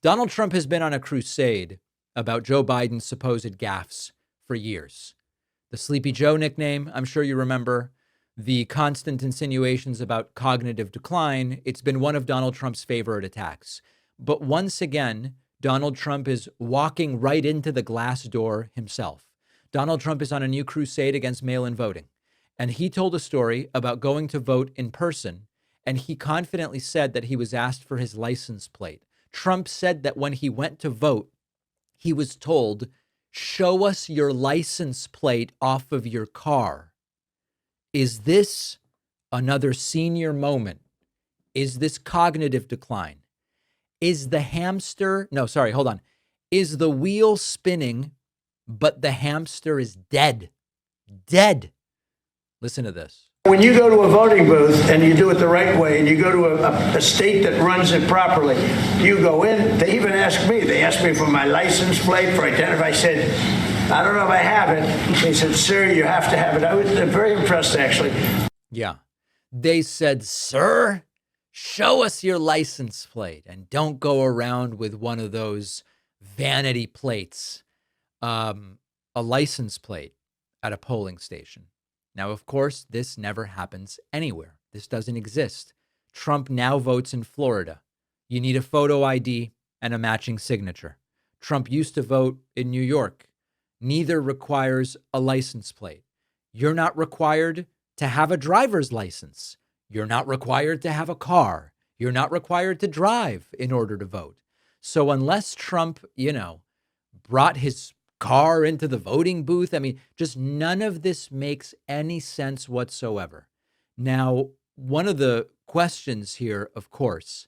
Donald Trump has been on a crusade about Joe Biden's supposed gaffes for years. The Sleepy Joe nickname, I'm sure you remember, the constant insinuations about cognitive decline. It's been one of Donald Trump's favorite attacks. But once again, Donald Trump is walking right into the glass door himself. Donald Trump is on a new crusade against mail-in voting. And he told a story about going to vote in person. And he confidently said that he was asked for his license plate. Trump said that when he went to vote, he was told, show us your license plate off of your car. Is this another senior moment? Is this cognitive decline? Is the hamster, no, sorry, hold on. Is the wheel spinning, but the hamster is dead? Dead. Listen to this. When you go to a voting booth and you do it the right way and you go to a state that runs it properly, you go in, they even ask me. They asked me for my license plate, for identity. I said, I don't know if I have it. They said, sir, you have to have it. I was very impressed, actually. Yeah. They said, sir, show us your license plate and don't go around with one of those vanity plates, a license plate at a polling station. Now, of course, this never happens anywhere. This doesn't exist. Trump now votes in Florida. You need a photo ID and a matching signature. Trump used to vote in New York. Neither requires a license plate. You're not required to have a driver's license. You're not required to have a car. You're not required to drive in order to vote. So unless Trump, brought his car into the voting booth, I mean, just none of this makes any sense whatsoever. Now, one of the questions here, of course,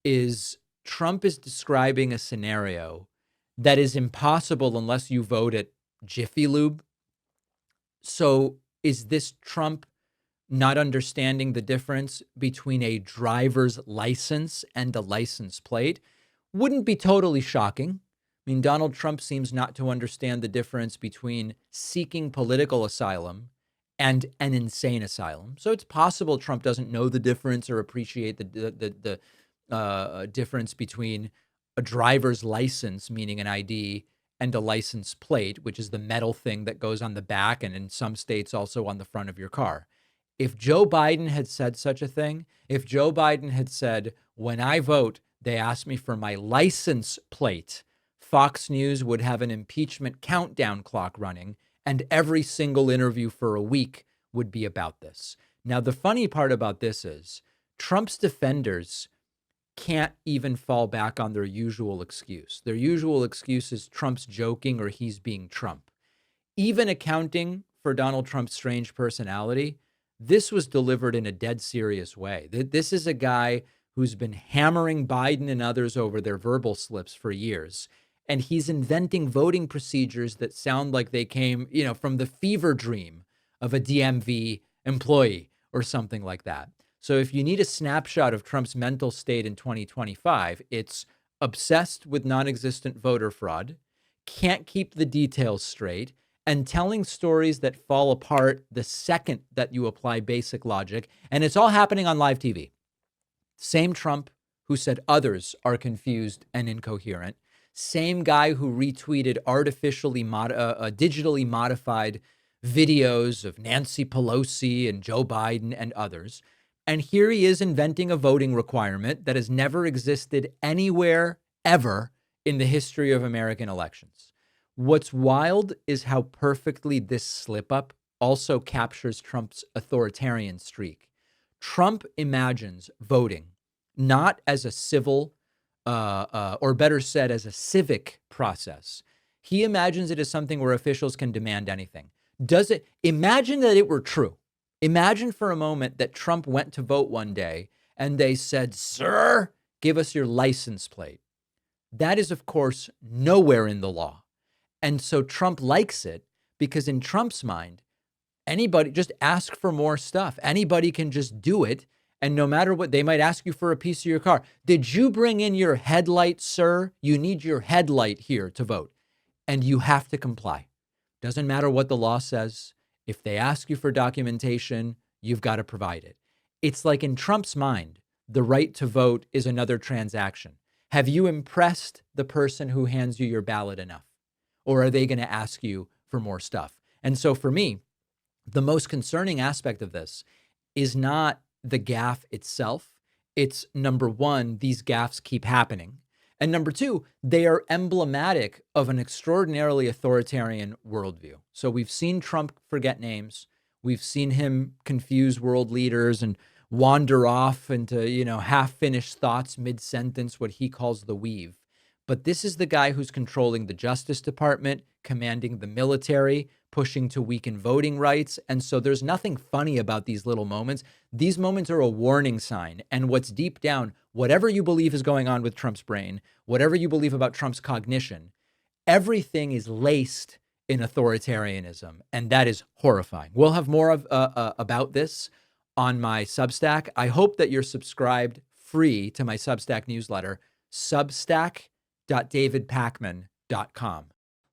is Trump is describing a scenario that is impossible unless you vote at Jiffy Lube. So is this Trump not understanding the difference between a driver's license and a license plate? Wouldn't be totally shocking. I mean, Donald Trump seems not to understand the difference between seeking political asylum and an insane asylum. So it's possible Trump doesn't know the difference or appreciate the difference between a driver's license, meaning an ID, and a license plate, which is the metal thing that goes on the back and in some states also on the front of your car. If Joe Biden had said such a thing, if Joe Biden had said, when I vote, they ask me for my license plate, Fox News would have an impeachment countdown clock running, and every single interview for a week would be about this. Now, the funny part about this is Trump's defenders can't even fall back on their usual excuse. Their usual excuse is Trump's joking or he's being Trump. Even accounting for Donald Trump's strange personality, this was delivered in a dead serious way. This is a guy who's been hammering Biden and others over their verbal slips for years. And he's inventing voting procedures that sound like they came, from the fever dream of a DMV employee or something like that. So if you need a snapshot of Trump's mental state in 2025, it's obsessed with non-existent voter fraud, can't keep the details straight, and telling stories that fall apart the second that you apply basic logic. And it's all happening on live TV. Same Trump who said others are confused and incoherent. Same guy who retweeted digitally modified videos of Nancy Pelosi and Joe Biden and others. And here he is inventing a voting requirement that has never existed anywhere ever in the history of American elections. What's wild is how perfectly this slip up also captures Trump's authoritarian streak. Trump imagines voting not as a civil or better said, as a civic process. He imagines it as something where officials can demand anything. Imagine that it were true. Imagine for a moment that Trump went to vote one day and they said, sir, give us your license plate. That is, of course, nowhere in the law. And so Trump likes it because in Trump's mind, anybody just ask for more stuff. Anybody can just do it. And no matter what, they might ask you for a piece of your car. Did you bring in your headlight, sir? You need your headlight here to vote. And you have to comply. Doesn't matter what the law says. If they ask you for documentation, you've got to provide it. It's like in Trump's mind, the right to vote is another transaction. Have you impressed the person who hands you your ballot enough? Or are they going to ask you for more stuff? And so for me, the most concerning aspect of this is not the gaffe itself. It's number one, these gaffes keep happening. And number two, they are emblematic of an extraordinarily authoritarian worldview. So we've seen Trump forget names. We've seen him confuse world leaders and wander off into, half-finished thoughts mid-sentence, what he calls the weave. But this is the guy who's controlling the Justice Department, commanding the military, pushing to weaken voting rights. And so there's nothing funny about these little moments. These moments are a warning sign. And what's deep down, whatever you believe is going on with Trump's brain, whatever you believe about Trump's cognition, everything is laced in authoritarianism. And that is horrifying. We'll have more about this on my Substack. I hope that you're subscribed free to my Substack newsletter, substack.davidpakman.com.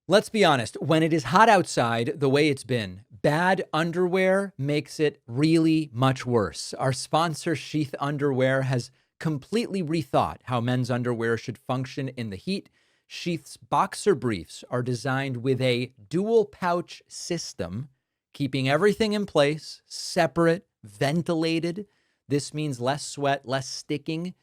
Let's be honest, when it is hot outside the way it's been, bad underwear makes it really much worse. Our sponsor, Sheath Underwear, has completely rethought how men's underwear should function in the heat. Sheath's boxer briefs are designed with a dual pouch system, keeping everything in place, separate, ventilated. This means less sweat, less sticking,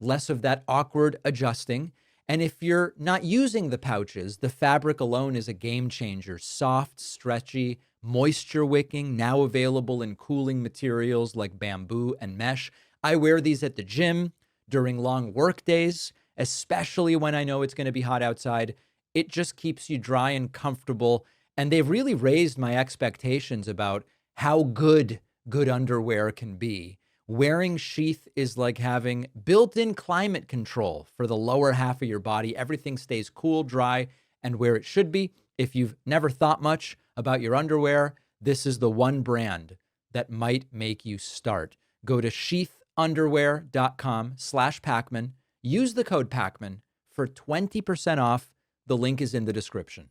less of that awkward adjusting. And if you're not using the pouches, the fabric alone is a game changer. Soft, stretchy, moisture wicking, now available in cooling materials like bamboo and mesh. I wear these at the gym during long work days, especially when I know it's going to be hot outside. It just keeps you dry and comfortable. And they've really raised my expectations about how good underwear can be. Wearing Sheath is like having built-in climate control for the lower half of your body. Everything stays cool, dry, and where it should be. If you've never thought much about your underwear, this is the one brand that might make you start. Go to sheathunderwear.com/Pakman. Use the code Pakman for 20% off. The link is in the description.